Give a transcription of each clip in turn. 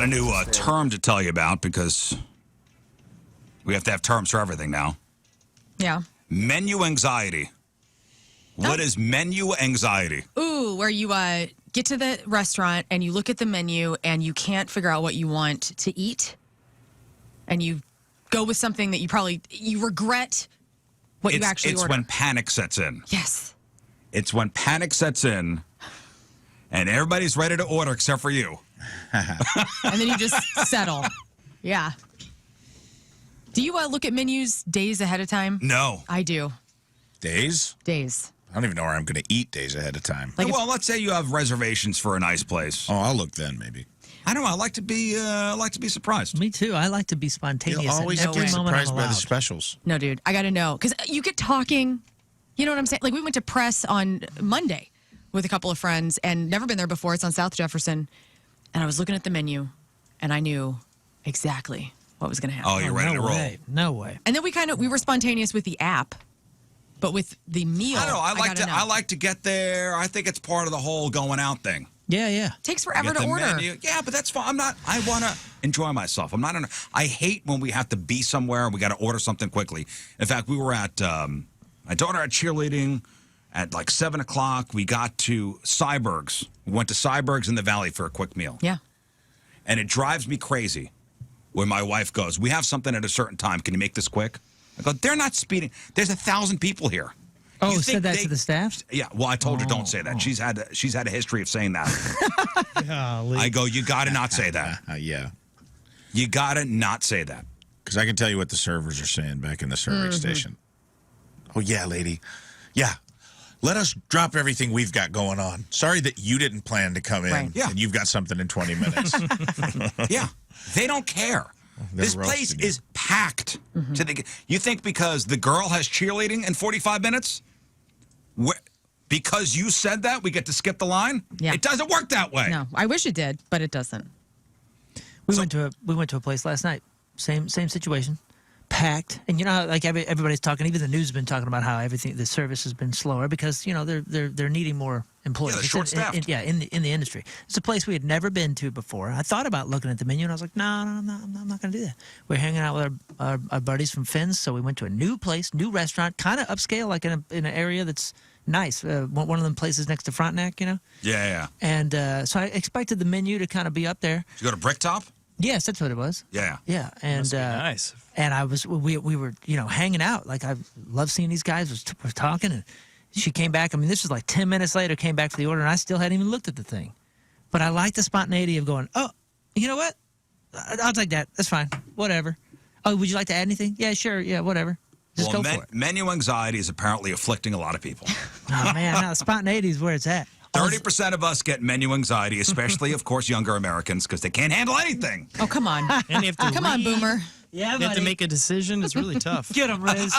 a new term to tell you about because we have to have terms for everything now. Yeah. Menu anxiety. What is menu anxiety? Ooh, where you get to the restaurant and you look at the menu and you can't figure out what you want to eat, and you go with something that you regret what you actually ordered. It's when panic sets in. Yes. It's when panic sets in and everybody's ready to order except for you. And then you just settle. Yeah. Do you look at menus days ahead of time? No. I do. Days? Days. I don't even know where I'm going to eat days ahead of time. Well, let's say you have reservations for a nice place. Oh, I'll look then, maybe. I don't know. I like to be surprised. Me too. I like to be spontaneous. You'll always at every get moment I'm surprised by the allowed. specials. No, dude. I got to know. Because you get talking. You know what I'm saying? Like, we went to Press on Monday with a couple of friends and never been there before. It's on South Jefferson. And I was looking at the menu, and I knew exactly what was going to happen. Oh, you're ready to roll. Way. No way. And then we were spontaneous with the app, but with the meal, I don't know. gotta know. I like to get there. I think it's part of the whole going out thing. Yeah, yeah. Takes forever Get to the order. menu. Yeah, but that's fine. I want to enjoy myself. I hate when we have to be somewhere and we got to order something quickly. In fact, we were at my daughter had cheerleading at like 7 o'clock. We got to Cyberg's. We went to Cyberg's in the Valley for a quick meal. Yeah. And it drives me crazy when my wife goes, "We have something at a certain time. Can you make this quick?" I go, "They're not speeding. There's 1,000 people here." Oh, You said think that to the staff? Yeah. Well, I told her don't say that. She's had a history of saying that. I go, "You got to not say that. Yeah. You got to not say that." Because I can tell you what the servers are saying back in the serving station. Oh, yeah, lady. Yeah. Let us drop everything we've got going on. Sorry that you didn't plan to come in Right. Yeah. and you've got something in 20 minutes. Yeah. They don't care. They're This place roasting you. is packed. You think because the girl has cheerleading in 45 minutes? Because you said that, we get to skip the line? Yeah. It doesn't work that way. No, I wish it did, but it doesn't. We went to a place last night. Same situation. Packed, and you know, how, like everybody's talking. Even the news has been talking about how the service has been slower because they're needing more employees. Yeah, they're short-staffed. In the industry. It's a place we had never been to before. I thought about looking at the menu, and I was like, no, I'm not going to do that. We're hanging out with our buddies from Finn's, so we went to a new place, new restaurant, kind of upscale, like in an area that's nice. One of them places next to Frontenac, you know. Yeah. And so I expected the menu to kind of be up there. Did you go to Bricktop? Yes, that's what it was. Yeah. Yeah, and Must be nice. And we were hanging out. Like I love seeing these guys. We're talking, and she came back. I mean, this was like 10 minutes later. Came back for the order, and I still hadn't even looked at the thing. But I like the spontaneity of going, oh, you know what? I'll take that. That's fine. Whatever. Oh, would you like to add anything? Yeah, sure. Yeah, whatever. Just go for it. Menu anxiety is apparently afflicting a lot of people. Oh man, no, spontaneity is where it's at. 30% of us get menu anxiety, especially, of course, younger Americans, because they can't handle anything. Oh, come on. And you have to Come on, Boomer. Yeah, You have to make a decision. It's really tough. Get him, Riz.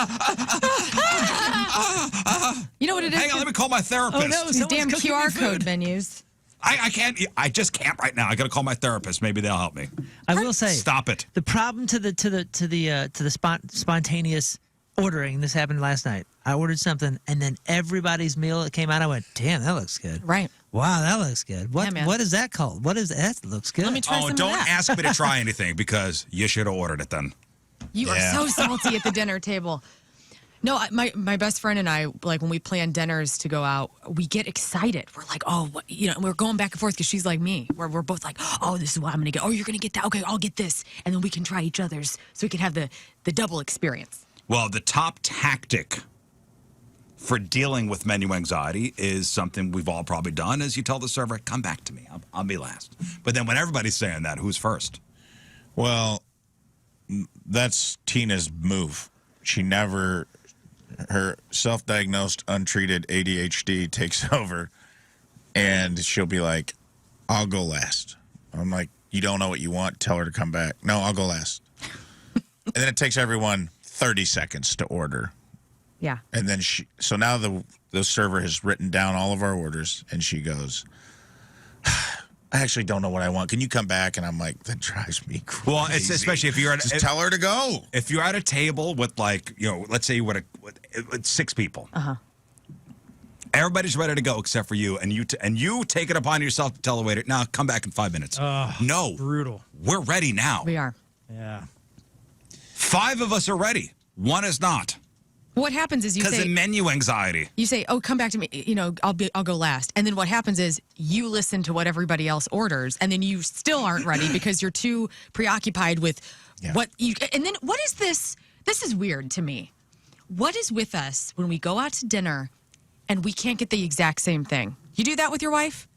You know what it is? Hang on, let me call my therapist. Oh, no. These damn Someone's cooking QR me food. code menus. I can't. I just can't right now. I got to call my therapist. Maybe they'll help me. I will say, Stop it. the problem to the spontaneous ordering. This happened last night. I ordered something, and then everybody's meal that came out, I went, "Damn, that looks good." Right. Wow, that looks good. Yeah, man. What is that called? What is that? Looks good. Let me try some of Don't that. ask me to try anything because you should have ordered it then. You Yeah. are so salty at the dinner table. No, my best friend and I, like when we plan dinners to go out, we get excited. We're like, oh, we're going back and forth because she's like me. We're both like, oh, this is what I'm going to get. Oh, you're going to get that. Okay, I'll get this. And then we can try each other's so we can have the double experience. Well, the top tactic for dealing with menu anxiety is something we've all probably done is you tell the server, come back to me. I'll be last. But then when everybody's saying that, who's first? Well, that's Tina's move. Her self-diagnosed, untreated ADHD takes over, and she'll be like, I'll go last. I'm like, you don't know what you want? Tell her to come back. No, I'll go last. And then it takes everyone 30 seconds to order. Yeah. And then so now the server has written down all of our orders, and she goes, I actually don't know what I want. Can you come back? And I'm like, that drives me crazy. Well, it's especially if you're at Just tell her to go. if you're at a table with like, let's say you were with 6 people. Uh-huh. Everybody's ready to go except for you, and you take it upon yourself to tell the waiter, "Now come back in 5 minutes." No, Brutal. we're ready now. We are. Yeah. 5 of us are ready. 1 is not What happens is because of menu anxiety. you say, "Oh, come back to me. You know, I'll go last." And then what happens is you listen to what everybody else orders, and then you still aren't ready because you're too preoccupied with what you. And then what is this? This is weird to me. What is with us when we go out to dinner and we can't get the exact same thing? You do that with your wife?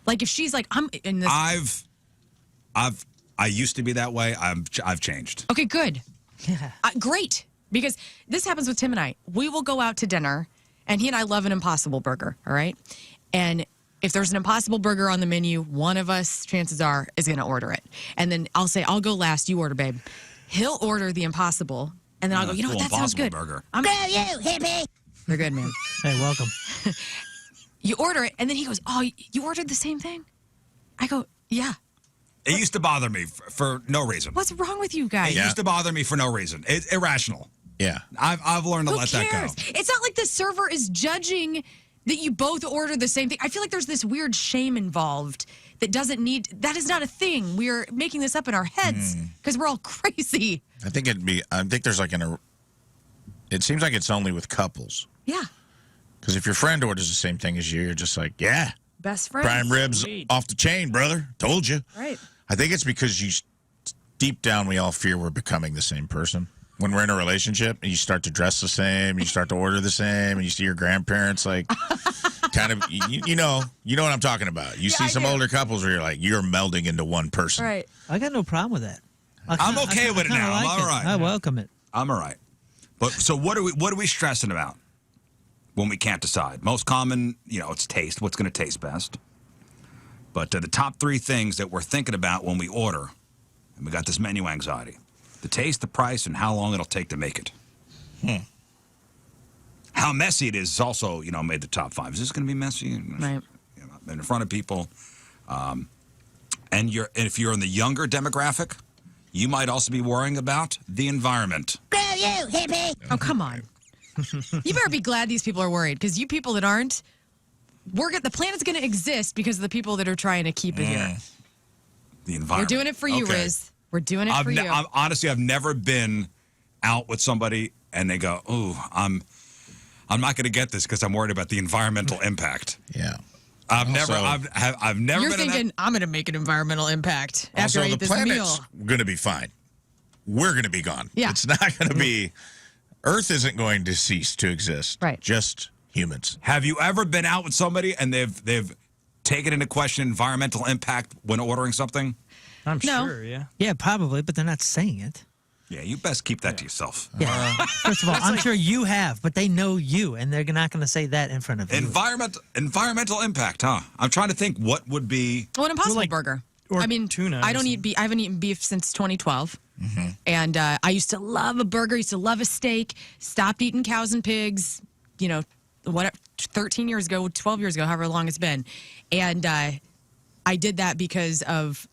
Like if she's like, "I'm in this." I used to be that way. I've changed. Okay, good. Great. Because this happens with Tim and I. We will go out to dinner, and he and I love an Impossible Burger, all right? And if there's an Impossible Burger on the menu, one of us, chances are, is going to order it. And then I'll say, "I'll go last, you order, babe." He'll order the Impossible, and then I'll go, "You know what, that sounds Impossible good." Burger. Screw you, hippie. They're good, man. Hey, welcome. You order it, and then he goes, "Oh, you ordered the same thing?" I go, "Yeah." It used to bother me for no reason. What's wrong with you guys? It used to bother me for no reason. It's irrational. Yeah. I've learned to Who let cares? that go. It's not like the server is judging that you both order the same thing. I feel like there's this weird shame involved that doesn't need. That is not a thing. We're making this up in our heads because we're all crazy. I think there's like it seems like it's only with couples. Yeah, Because if your friend orders the same thing as you, you're just like, yeah, best friends. prime ribs Sweet. off the chain, brother. Told you. Right. I think it's because deep down, we all fear we're becoming the same person. When we're in a relationship and you start to dress the same, you start to order the same, and you see your grandparents like kind of, you know what I'm talking about. You see I some do. older couples where you're like, you're melding into one person. Right. I got no problem with that. I'm okay with it kinda now. I'm like all it. right. I welcome it. I'm all right. But so what are we stressing about when we can't decide? Most common, it's taste. What's going to taste best? But the top 3 things that we're thinking about when we order, and we got this menu anxiety: the taste, the price, and how long it'll take to make it. How messy it is also, made the top 5. Is this going to be messy? Right. In front of people. And if you're in the younger demographic, you might also be worrying about the environment. Oh, come on. You better be glad these people are worried because you people that aren't, the planet's going to exist because of the people that are trying to keep it here. The We're environment. doing it for you, Okay. Riz. We're doing it for you. Honestly, I've never been out with somebody and they go, "Ooh, I'm not going to get this because I'm worried about the environmental impact." Yeah. I've Also- never You're been in thinking, "I'm going to make an environmental impact after I Also, eat the this planet's meal." going to be fine. We're going to be gone. Yeah. It's not going to be. Earth isn't going to cease to exist. Right. Just humans. Have you ever been out with somebody and they've taken into question environmental impact when ordering something? I'm No. sure, yeah. Yeah, probably, but they're not saying it. Yeah, you best keep that to yourself. Yeah. First of all, I'm sure you have, but they know you, and they're not going to say that in front of you. Environmental impact, huh? I'm trying to think what would be. Well, an Impossible like- Burger. or I mean, tuna I or don't eat beef. I haven't eaten beef since 2012. And I used to love a burger. Used to love a steak. Stopped eating cows and pigs. 13 years ago, 12 years ago, however long it's been. And I did that because of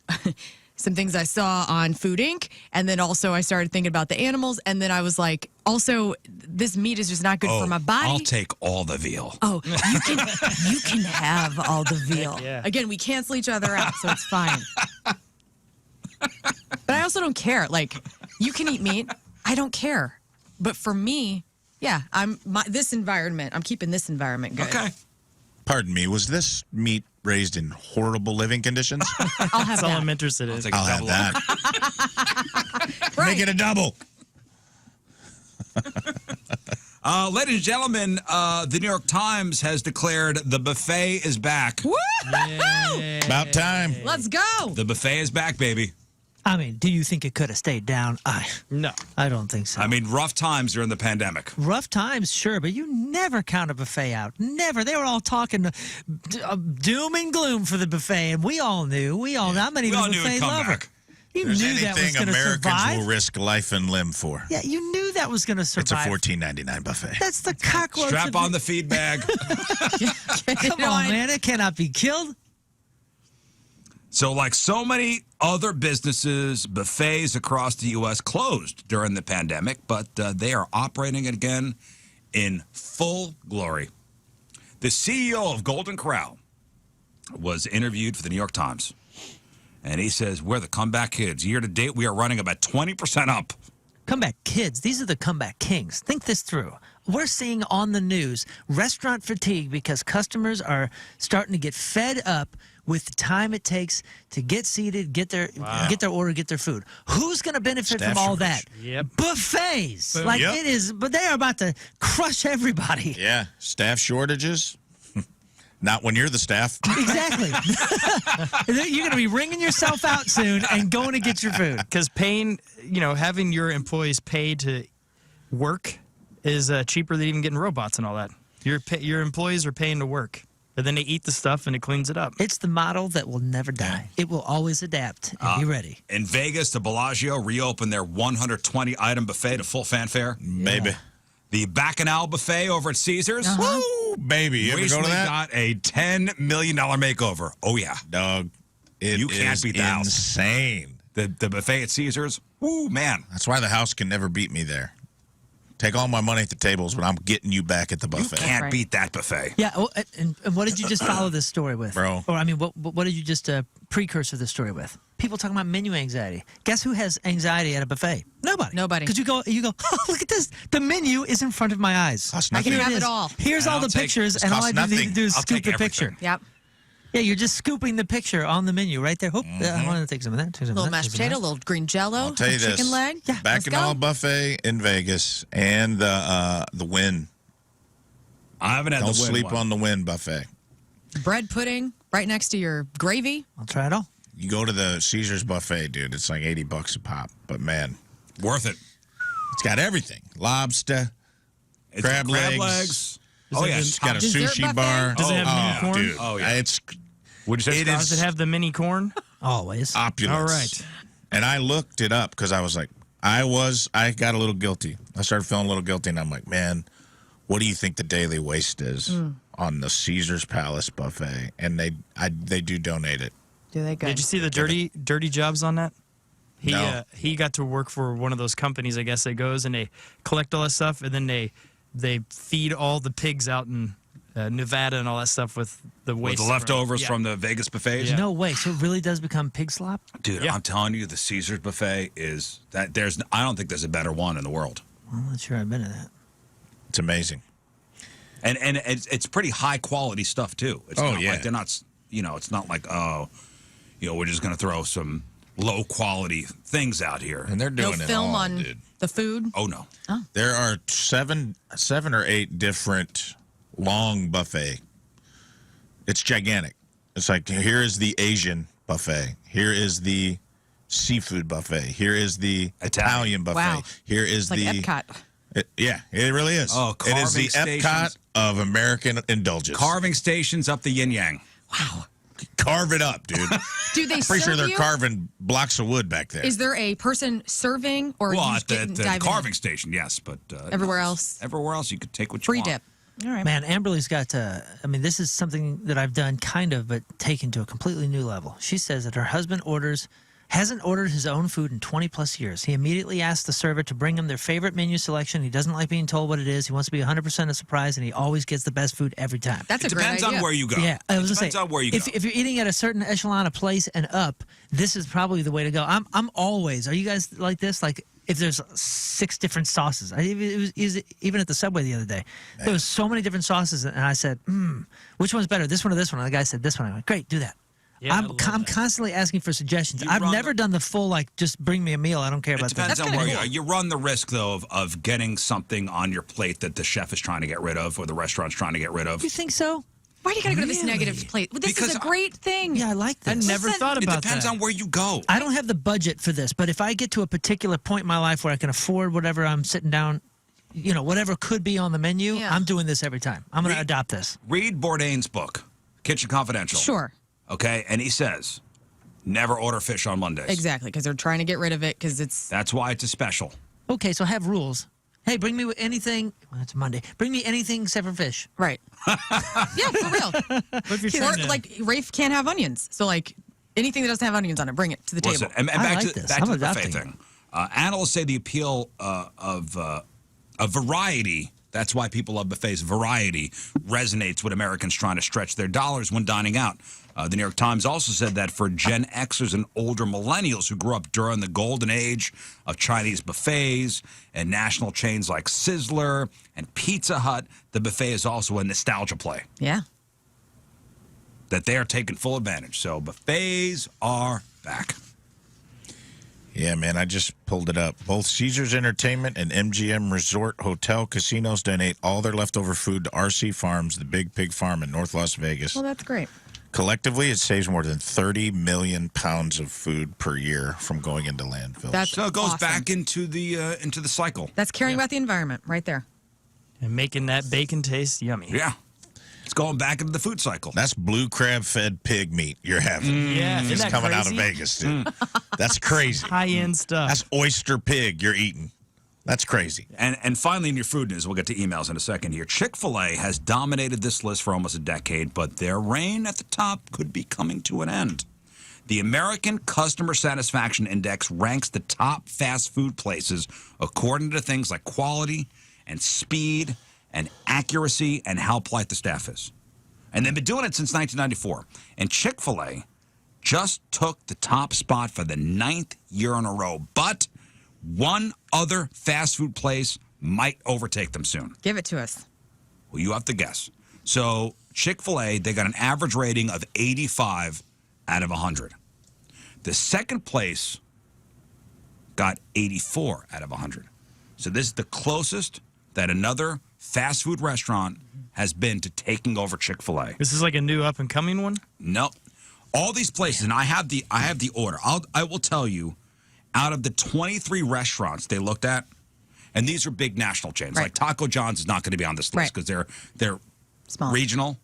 some things I saw on Food Inc. And then also I started thinking about the animals. And then I was like, also, this meat is just not good for my body. I'll take all the veal. Oh, you can have all the veal. Yeah. Again, we cancel each other out, so it's fine. But I also don't care. Like, you can eat meat. I don't care. But for me, yeah, this environment. I'm keeping this environment good. Okay. Pardon me. Was this meat raised in horrible living conditions? I'll have That's all that. I'm interested in. take a I'll have double that. Right. Make it a double. Ladies and gentlemen, the New York Times has declared the buffet is back. Woo! About time. Let's go. The buffet is back, baby. I mean, do you think it could have stayed down? No. I don't think so. I mean, rough times during the pandemic. Rough times, sure, but you never count a buffet out. Never. They were all talking doom and gloom for the buffet, and we all knew. I'm not even We all a knew it'd buffet come lover. back. You There's knew that was anything going to Americans survive. will risk life and limb for. Yeah, you knew that was going to survive. It's a $14.99 buffet. That's the cockroach. Strap on the feed bag. Come on, man. It cannot be killed. So, like so many other businesses, buffets across the U.S. closed during the pandemic, but they are operating again in full glory. The CEO of Golden Corral was interviewed for the New York Times, and he says, we're the comeback kids. Year to date, we are running about 20% up. Comeback kids, these are the comeback kings. Think this through. We're seeing on the news restaurant fatigue because customers are starting to get fed up with the time it takes to get seated, get their order, get their food. Who's going to benefit Staff from all shortage. that? Yep. Buffets. Like Yep. it is, but they are about to crush everybody. Yeah, staff shortages. Not when you're the staff. Exactly. You're going to be ringing yourself out soon and going to get your food. Because paying, having your employees paid to work is cheaper than even getting robots and all that. Your employees are paying to work, and then they eat the stuff and it cleans it up. It's the model that will never die. It will always adapt and be ready. In Vegas, the Bellagio reopened their 120-item buffet to full fanfare. Baby. The Bacchanal buffet over at Caesars Woo, baby. You ever go recently to that? got a $10 million makeover. Oh, yeah. Dog, it You can't is beat the house. insane. The buffet at Caesars, woo, man. That's why the house can never beat me there. Take all my money at the tables, but I'm getting you back at the You buffet. can't Right. beat that buffet. Yeah, well, and what did you just follow this story with? Bro. Or, I mean, what did you just precursor this story with? People talking about menu anxiety. Guess who has anxiety at a buffet? Nobody. Nobody. Because you go, oh, look at this. The menu is in front of my eyes. Costs I can nothing. have Here it is. all. Here's And all I'll the take- pictures, this and all I costs need to nothing. do is I'll scoop take the everything. picture. Yep. Yeah, you're just scooping the picture on the menu right there. Hope I want to take some of that. Take some Little of that, mashed take some of potato, that. little green jello, I'll tell you chicken this. leg. Yeah, let's Bacchanal go. buffet in Vegas and the Wynn. I haven't had Don't the Wynn sleep one. on the Wynn buffet. Bread pudding right next to your gravy. I'll try it all. You go to the Caesars buffet, dude. It's like $80 a pop. But man, Worth it. it's got everything: lobster, It's crab got legs. Oh, yeah. It's got a Dessert sushi buffet? bar. Does it have mini corn? Dude, Oh, yeah. It's Would you say It Scott? is- Does it have the mini corn? Always. opulence. All right. And I looked it up because I was like, I got a little guilty. I started feeling a little guilty, and I'm like, man, what do you think the daily waste is on the Caesars Palace buffet? And they do donate it. Do they good? Did you see the dirty jobs on that? No. He got to work for one of those companies, I guess, that goes and they collect all that stuff, and then they feed all the pigs out in Nevada and all that stuff with the With waste. the leftovers yeah. from the Vegas buffets? Yeah. No way. So it really does become pig slop? Dude, Yeah. I'm telling you, the Caesars buffet is that I don't think there's a better one in the world. I'm not sure I've been to that. It's amazing. And it's pretty high quality stuff too. It's Oh, not yeah. like they're not, it's not like, we're just going to throw some low quality things out here. And they're no doing it film all, on dude. the food. Oh no. There are seven or eight different long buffet. It's gigantic. It's like, here is the Asian buffet. Here is the seafood buffet. Here is the Italian buffet. Wow. Here is It's like the Epcot. yeah, it really is. Oh, it is the carving Epcot stations. of American indulgence. Carving stations up the yin yang. Wow. Carve it up, dude. Do they Pretty sure serve they're you? carving blocks of wood back there. Is there a person serving or Well, you at just get the dive in? carving station, yes, but Everywhere no, else? everywhere else you could take what you Free want. dip. All right. Man, Amberly's got this is something that I've done kind of, but taken to a completely new level. She says that her husband hasn't ordered his own food in 20 plus years. He immediately asks the server to bring him their favorite menu selection. He doesn't like being told what it is. He wants to be 100% a surprise, and he always gets the best food every time. That's It a great depends idea. on where you go. Yeah, I was it gonna depends say, on where you go. if you're eating at a certain echelon of place and up, this is probably the way to go. I'm always. Are you guys like this? Like if there's 6 different sauces. It was even at the Subway the other day. There was so many different sauces, and I said, which one's better, this one or this one? And the guy said this one. I went, great, do that. Yeah, I I'm love I'm that. constantly asking for suggestions. You I've run never the- done the full just bring me a meal. I don't care It about depends that. on That's where kinda you are. cool. You run the risk, though, of getting something on your plate that the chef is trying to get rid of or the restaurant's trying to get rid of. You think so? Why do you gotta go to this Really? negative place? Well, this Because is a great thing. Yeah, I like I this. never Listen, thought It about depends that. on where you go. I don't have the budget for this, but if I get to a particular point in my life where I can afford whatever I'm sitting down, whatever could be on the menu, Yeah. I'm doing this every time. I'm going to adopt this. Read Bourdain's book, Kitchen Confidential. Sure. Okay, and he says, never order fish on Mondays. Exactly, because they're trying to get rid of it because it's That's why it's a special. Okay, so have rules. Hey, bring me anything. Well, it's Monday. Bring me anything except for fish. right. Yeah, for real. What if you're Or trying to, like Rafe can't have onions, so like anything that doesn't have onions on it, bring it to the Listen, table. and I back like to this. back I'm to the buffet adopting thing. Analysts say the appeal of variety That's why people love buffets. Variety resonates with Americans trying to stretch their dollars when dining out. The New York Times also said that for Gen Xers and older millennials who grew up during the golden age of Chinese buffets and national chains like Sizzler and Pizza Hut, the buffet is also a nostalgia play Yeah. that they are taking full advantage. So buffets are back. Yeah, man, I just pulled it up. Both Caesars Entertainment and MGM Resort Hotel Casinos donate all their leftover food to RC Farms, the Big Pig Farm in North Las Vegas. Well, that's great. Collectively, it saves more than 30 million pounds of food per year from going into landfills. That's So it goes awesome. back into the cycle. That's caring about the environment right there. And making that bacon taste yummy. Yeah. It's going back into the food cycle. That's blue crab fed pig meat you're having. Yeah, isn't It's that coming out of crazy? Vegas, dude. That's crazy. High-end stuff. That's oyster pig you're eating. That's crazy. And finally, in your food news, we'll get to emails in a second here. Chick-fil-A has dominated this list for almost a decade, but their reign at the top could be coming to an end. The American Customer Satisfaction Index ranks the top fast food places according to things like quality and speed and accuracy and how polite the staff is. And they've been doing it since 1994. And Chick-fil-A just took the top spot for the 9th year in a row. But one other fast food place might overtake them soon. Give it to us. Well, you have to guess. So Chick-fil-A, they got an average rating of 85 out of 100. The second place got 84 out of 100. So this is the closest that another fast food restaurant has been to taking over Chick-fil-A. This is like a new up-and-coming one? No, all these places, and I have the order. I will tell you, out of the 23 restaurants they looked at, and these are big national chains. Right. Like Taco John's is not going to be on this list Right. because they're Small. regional.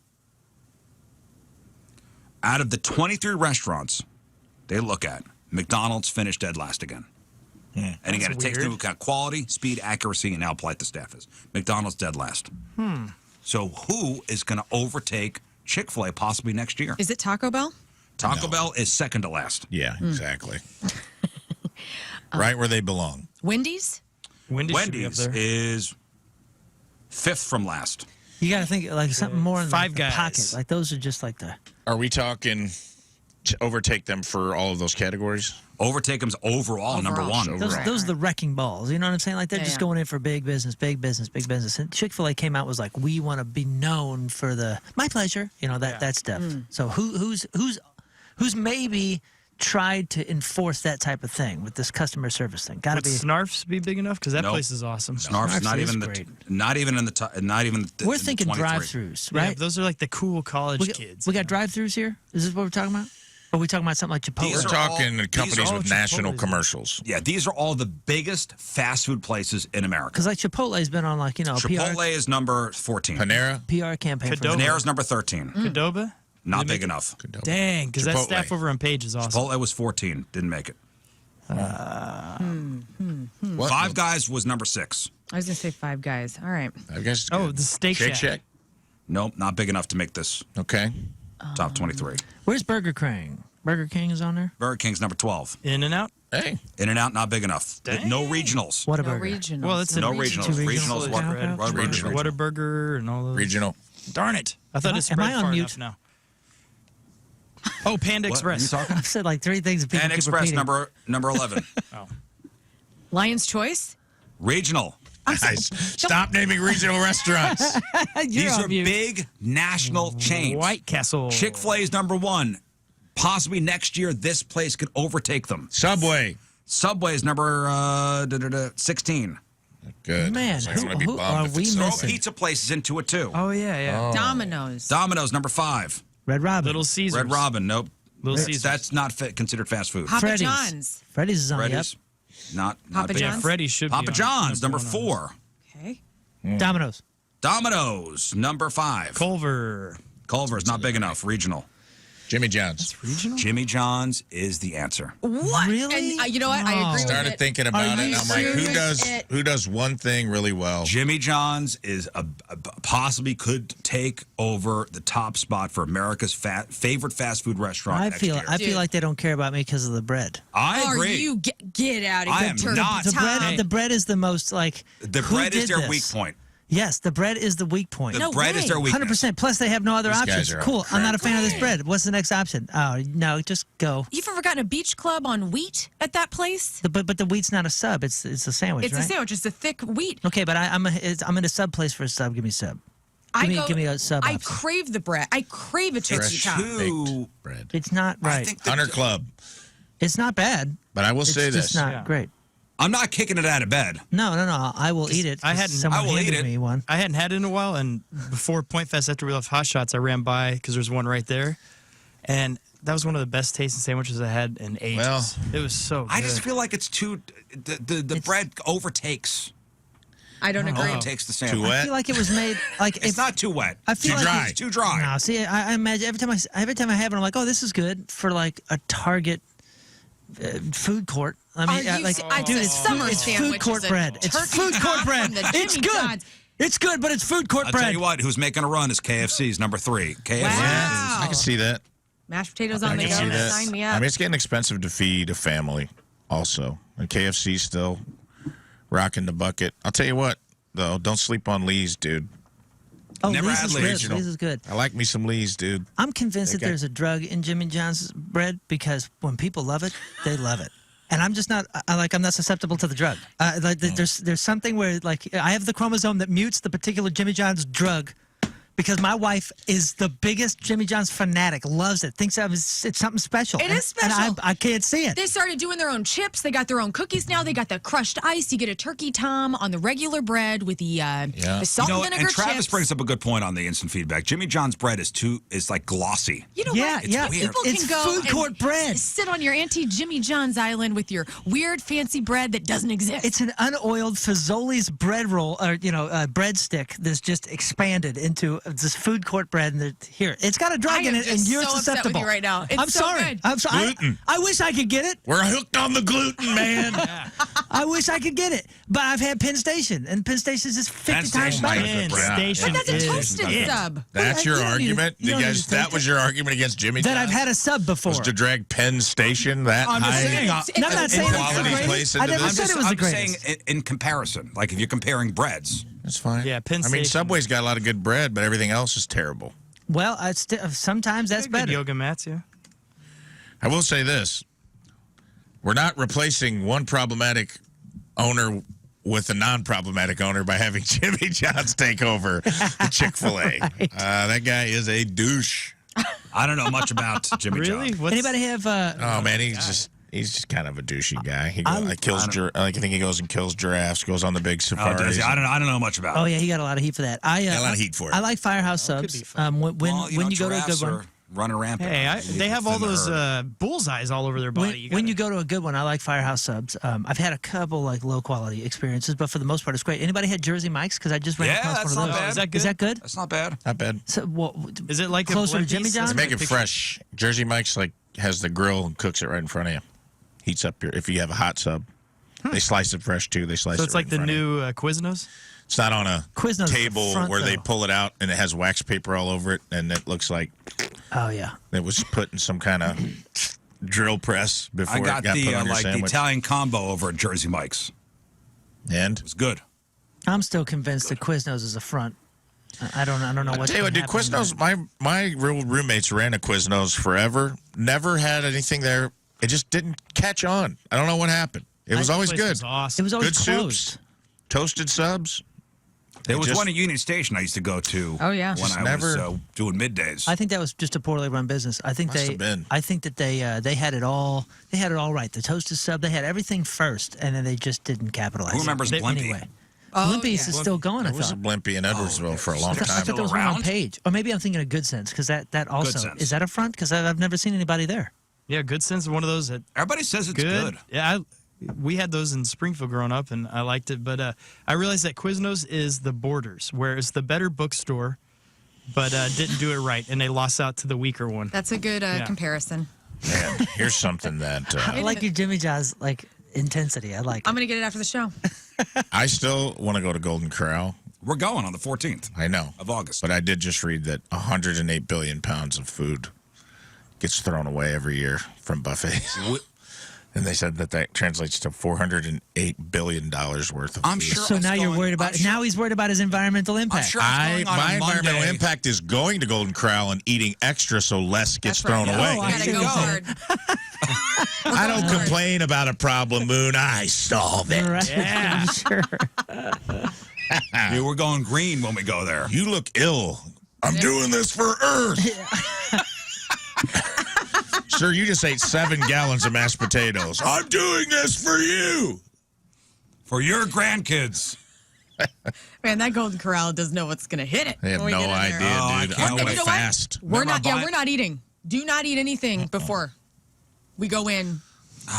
Out of the 23 restaurants they look at, McDonald's finished dead last again. And again, it takes weird. into account quality, speed, accuracy, and how polite the staff is. McDonald's dead last. So who is going to overtake Chick-fil-A possibly next year? Is it Taco Bell? Taco No. Bell is second to last. Yeah, exactly. Right where they belong. Wendy's? Wendy's should be up Wendy's there. is fifth from last. You got to think like something more in Five the Guys. pocket. Like those are just like the. Are we talking to overtake them for all of those categories? Overtake them's overall number Overall. one. Those, Right, those are the right. wrecking balls. You know what I'm saying? Like they're Yeah, just yeah. going in for big business, big business, big business. And Chick-fil-A came out was like, we want to be known for the my pleasure. You know that stuff. So who's maybe tried to enforce that type of thing with this customer service thing? Got to Would be. Snarf's be big enough? Because that Nope. place is awesome. Snarf's not is even great. not even in the top, not even. We're in the thinking 23. drive-throughs, Yeah, right? those are like the cool college we kids. got drive-throughs here. Is this what we're talking about? Or are we talking about something like Chipotle? These We're are all- talking these companies are all with national Chipotle's. commercials. Yeah, these are all the biggest fast food places in America. Because like Chipotle's been on like a Chipotle is number 14. Panera? PR campaign. For Qdoba. Panera's number 13. Qdoba? Not They big make- enough. Dang, because that Chipotle. staff over on Page is awesome. Chipotle was 14. Didn't make it. What? Five Guys was number 6. I was going to say Five Guys. All right. I guess it's Oh, good. the Steak Shake Shack. Shack. Nope, not big enough to make this Okay. top 23. Where's Burger King? Burger King is on there. Burger King's number 12. In and Out? Hey. In-N-Out, not big enough. Dang. No regionals. What a No burger. regionals. Well, it's No in regionals. Two Regionals, regionals. what? Yeah. What- Regional. Whataburger and all those. Regional. Darn it. I thought Am I- it spread am I on far mute? enough now. Oh, Panda What? Express. You talking? I've said like 3 things that people And keep Express, repeating. number 11. Lion's Choice? Regional. Guys, stop naming regional restaurants. You're These on are mute. big national chains. White Castle. Chick-fil-A is number 1. Possibly next year, this place could overtake them. Subway. Subway is number 16. Good. Man, So I'm gonna be who bummed are if we it's Throw missing? pizza places into it, too. Oh, yeah. Domino's. Domino's, number 5. Red Robin. Little Caesars. Red Robin, nope. Little Caesars. That's not considered fast food. Papa Freddy's. John's. Freddy's is on the up. Freddy's, not Papa big. Yeah, John's? Freddy should Papa be on John's, number one on 4. Okay. Domino's. Domino's, number 5. Culver. Culver's not big enough. Regional. Jimmy John's. Regional? Jimmy John's is the answer. What? Really? And you know what? I agree with Started it. thinking about Are it, and you I'm like, serious? who does one thing really well? Jimmy John's is possibly could take over the top spot for America's favorite fast food restaurant I next feel year. I feel Dude. like they don't care about me because of the bread. I Are agree. you get out of I here? am Turkey not. The Time. bread the bread is the most like The who bread is did their this? weak point. Yes, the bread is the weak point. The No bread is way. their weakness. 100%. Plus, they have no other These guys options. are Cool. I'm not a fan of this Bread. bread. What's the next option? Oh, no, just go. You've ever gotten a beach club on wheat at that place? But the wheat's not a sub. It's a sandwich, It's right? a sandwich. It's a thick wheat. Okay, but I'm in a sub place for a sub. Give me a sub. Give me a sub I option. crave the bread. I crave a turkey It's top. too. Baked bread. It's not I right. think that- Hunter Club. It's not bad. But I will It's say just this. not Yeah. great. I'm not kicking it out of bed. No. I will eat it. I hadn't- Someone I will handed eat it. me one. I hadn't had it in a while, and before Point Fest, after we left Hot Shots, I ran by because there's one right there, and that was one of the best tasting sandwiches I had in ages. Well, it was so good. I just feel like it's too. The bread overtakes. I don't agree. Overtakes the Too sandwich. I wet? feel like it was made like It's not too wet. I feel Too like dry. It's too dry. No, see, I imagine every time I have it, I'm like, oh, this is good for like a Target food court. I mean, Are you like, se- I- dude, it's it's summer it's food sandwiches court and bread. It's turkey food court top bread. from the It's Jimmy good. John's. It's good, but it's food court I'll bread. tell you what. Who's making a run is KFC's number 3. KFC. Wow. I can see that. Mashed potatoes on I the can go. see that. Sign me up. I mean, it's getting expensive to feed a family, also. And KFC still rocking the bucket. I'll tell you what, though, don't sleep on Lee's, dude. Oh, Never Lee's had is Lee's. good. Lee's is good. I like me some Lee's, dude. I'm convinced that They got- there's a drug in Jimmy John's bread because when people love it, they love it. And I'm just not I'm not susceptible to the drug. There's something where like I have the chromosome that mutes the particular Jimmy John's drug because my wife is the biggest Jimmy John's fanatic, loves it, thinks it's something special. It is And special. I can't see it. They started doing their own chips. They got their own cookies now. They got the crushed ice. You get a turkey tom on the regular bread with the salt You know, and vinegar and Travis chips. brings up a good point on the instant feedback. Jimmy John's bread is like glossy. You know Yeah, what? yeah. weird. People It's can go food and court bread. sit on your Auntie Jimmy John's island with your weird fancy bread that doesn't exist. It's an unoiled Fazoli's bread roll, or bread stick that's just expanded into this food court bread. And here, it's got a drug I in am it, and just you're so upset with susceptible. you right now. It's I'm so sorry. good. I'm sorry. Gluten. I wish I could get it. We're hooked on the gluten, man. I wish I could get it, but I've had Penn Station, and Penn Station is just 50 times Station's better. not a good Man, brand. Station But that's a is toasted it. sub. That's your You don't need to- argument? you don't need to That take was your argument against Jimmy That John's? I've had a sub before. Was to drag Penn Station that I'm just high? saying, No, I'm not saying it's the quality greatest. place I into never this? said it was the I'm just saying greatest. in comparison, like if you're comparing breads. That's fine. Yeah, Penn I mean, Station. Subway's got a lot of good bread, but everything else is terrible. Well, sometimes that's Good better. yoga mats, yeah. I will say this. We're not replacing one problematic owner with a non-problematic owner by having Jimmy John's take over Chick-fil-A. That guy is a douche. I don't know much about Jimmy Really? John. What's, Anybody have? Oh man, he's just kind of a douchey guy. He I think he goes and kills giraffes, goes on the big Oh, safaris. does he? I don't know much about. Oh it. yeah, he got a lot of heat for that. I Got a lot of heat for it. I like Firehouse could be subs. fun. When Well, when you go to a giraffes good one. are running rampant. Hey, they have all within the those herd. bullseyes all over their body. When you go to a good one, I like Firehouse subs. I've had a couple like low quality experiences, but for the most part, it's great. Anybody had Jersey Mike's? Because I just ran Yeah, across that's one not of those. bad. Is that good? Is that good? That's not bad. Not bad. So, Is it like closer a to Jimmy John's? They make it fresh. Jersey Mike's has the grill and cooks it right in front of you. Heats up if you have a hot sub. They slice it fresh too. They slice So it it's right like in the front of you. new Quiznos? It's not on a Quiznos is the table front, where they though. pull it out and it has wax paper all over it, and it looks like Oh yeah. it was put in some kind of drill press before I it got got the put on your the sandwich. Italian combo over at Jersey Mike's. And It was good. I'm still convinced that Quiznos is a front. I don't know I what's tell you what, dude, happening there. Quiznos. My real roommates ran a Quiznos forever. Never had anything there. It just didn't catch on. I don't know what happened. It was always Place good. was awesome. It was always Good closed. soups, toasted subs. There was just- one at Union Station I used to go to. Oh, yeah. when Just I never- was doing middays. I think that was just a poorly run business. I think Must have been. I think that they had it all. They had it all right. The toasted sub. They had everything first, and then they just didn't capitalize. Who remembers They- Blimpie? Anyway, Oh, Olympias yeah. is still going. I There was a thought. Blimpie in Edwardsville for a long I thought time. there was one on around? Page, or maybe I'm thinking of Good Sense because that also Sense. is that a front because I've never seen anybody there. Yeah, Good Sense is one of those that Everybody says it's good. good. Yeah, we had those in Springfield growing up, and I liked it. But I realized that Quiznos is the Borders, where it's the better bookstore, but didn't do it right, and they lost out to the weaker one. That's a good comparison. Man, here's something that I like your Jimmy John's intensity. I like. I'm going to get it after the show. I still want to go to Golden Corral. We're going on the 14th I know. of August. But I did just read that 108 billion pounds of food gets thrown away every year from buffets. And they said that translates to $408 billion worth of I'm food. sure. So it's now you're going- worried about. I'm sure- Now he's worried about his environmental I'm impact. sure it's going on My a environmental Monday. impact is going to Golden Corral and eating extra so less gets That's right. thrown Yeah. away. Oh, I We gotta see go what you're hard. I don't complain about a problem, Moon. I solve it. Right. Yeah. I'm sure. Dude, we're going green when we go there. You look ill. I'm doing this for Earth. Sir, you just ate 7 gallons of mashed potatoes. I'm doing this for you. For your grandkids. Man, that Golden Corral doesn't know what's gonna hit it. They have when we no get in there. idea, Oh, I dude. can't I'm going wait. to You know what? fast. We're Remember not. Yeah, buying- we're not eating. Do not eat anything before we go in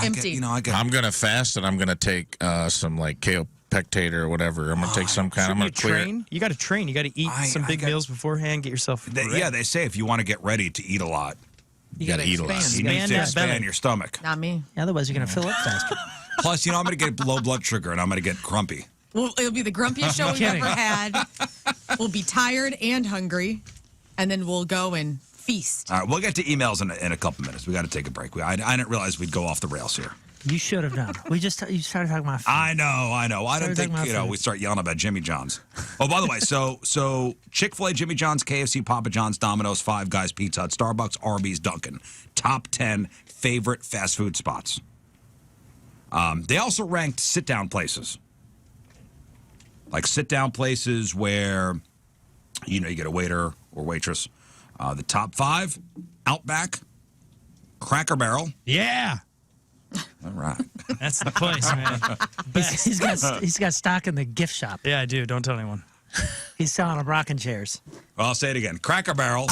empty. I'm going to fast, and I'm going to take some, like, kaopectate or whatever. I'm going to take some kind. I'm going to clear it. train. You got to train. You got to eat some big meals beforehand. Get yourself. ready. Yeah, they say if you want to get ready to eat a lot, You got to eat a lot. expand. you need Expand to that expand belly. your stomach. Not me. Otherwise, you're going to fill up faster. Plus, I'm going to get low blood sugar and I'm going to get grumpy. Well, it'll be the grumpiest show we've kidding. ever had. We'll be tired and hungry, and then we'll go and feast. All right, we'll get to emails in a couple minutes. We got to take a break. I didn't realize we'd go off the rails here. You should have done. You started talking about food. I know. I didn't Started think, talking about food. we start yelling about Jimmy John's. Oh, by the way, so Chick-fil-A, Jimmy John's, KFC, Papa John's, Domino's, Five Guys, Pizza Hut, Starbucks, Arby's, Dunkin'. Top 10 favorite fast food spots. They also ranked sit-down places. Like sit-down places where, you get a waiter or waitress. The top 5, Outback, Cracker Barrel. Yeah, All right. that's the place, man. He's got stock in the gift shop. Yeah, I do. Don't tell anyone. He's selling them rocking chairs. Well, I'll say it again. Cracker Barrel.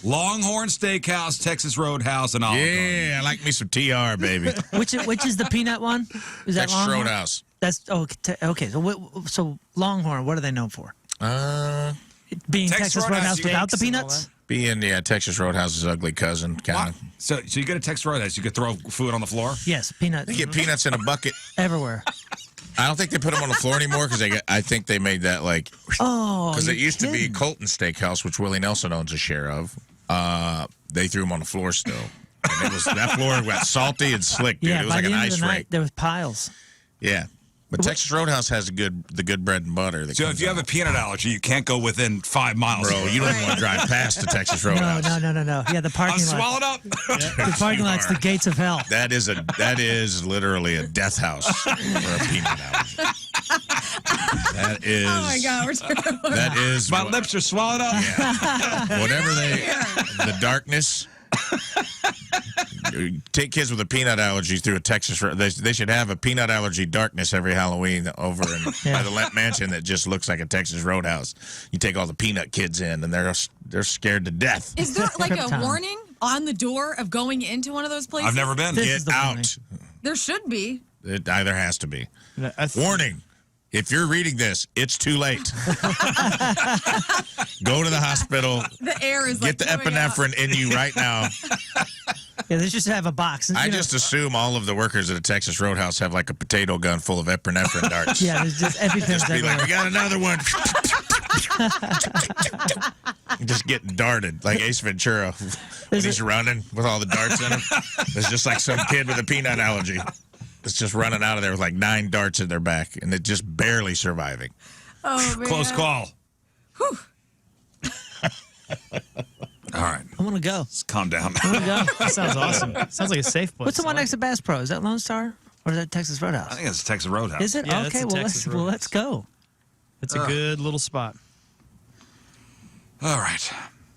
Longhorn Steakhouse, Texas Roadhouse, and Olive Garden. Yeah, I like me some TR, baby. Which is the peanut one? Is that Texas Longhorn? Roadhouse. That's okay. So Longhorn, what are they known for? Being Texas Texas Roadhouse, Roadhouse without the steaks and all peanuts? Being, Texas Roadhouse's ugly cousin, kind of. So you go to Texas Roadhouse, you could throw food on the floor? Yes, peanuts They get peanuts in a bucket. everywhere. I don't think they put them on the floor anymore because I think they made that like Oh, because it you're used to be kidding. Colton Steakhouse, which Willie Nelson owns a share of. They threw them on the floor still, and that floor got salty and slick, dude. Yeah, It was by like the an end ice of the night, rake. there was piles. Yeah, but Texas Roadhouse has the good bread and butter. That So comes if you have a out. peanut allergy, you can't go within 5 miles. Bro, you don't even want to drive past the Texas Roadhouse. No. Yeah, the I'm parking lot. swallowed up. The parking lot's the gates of hell. That is literally a death house for a peanut allergy. That is. Oh my God, we're terrible. That is. My lips are swallowed up. Whatever the darkness. Take kids with a peanut allergy through a Texas. They should have a peanut allergy darkness every Halloween over by the Lent Mansion that just looks like a Texas Roadhouse. You take all the peanut kids in, and they're scared to death. Is there like a Krypton. warning on the door of going into one of those places? I've never been. This is Get the out! There should be. It either has to be. I th- Warning. If you're reading this, it's too late. Go to the hospital. The air is Get like the coming out. epinephrine in you right now. Yeah, they just have a box. I You know, just assume all of the workers at a Texas Roadhouse have like a potato gun full of epinephrine darts. Yeah, there's just EpiPens Just be like, everywhere. we got another one. Just getting darted like Ace Ventura when he's running with all the darts in him. It's just like some kid with a peanut allergy. It's just running out of there with like 9 darts in their back, and they're just barely surviving. Oh, man. Close call. All right, I want to go. let's calm down. I want to go. that sounds awesome. Sounds like a safe place. What's the one next to Bass Pro? Is that Lone Star or is that Texas Roadhouse? I think it's Texas Roadhouse. Is it? Yeah, that's okay, the Texas let's go. It's a good little spot. All right.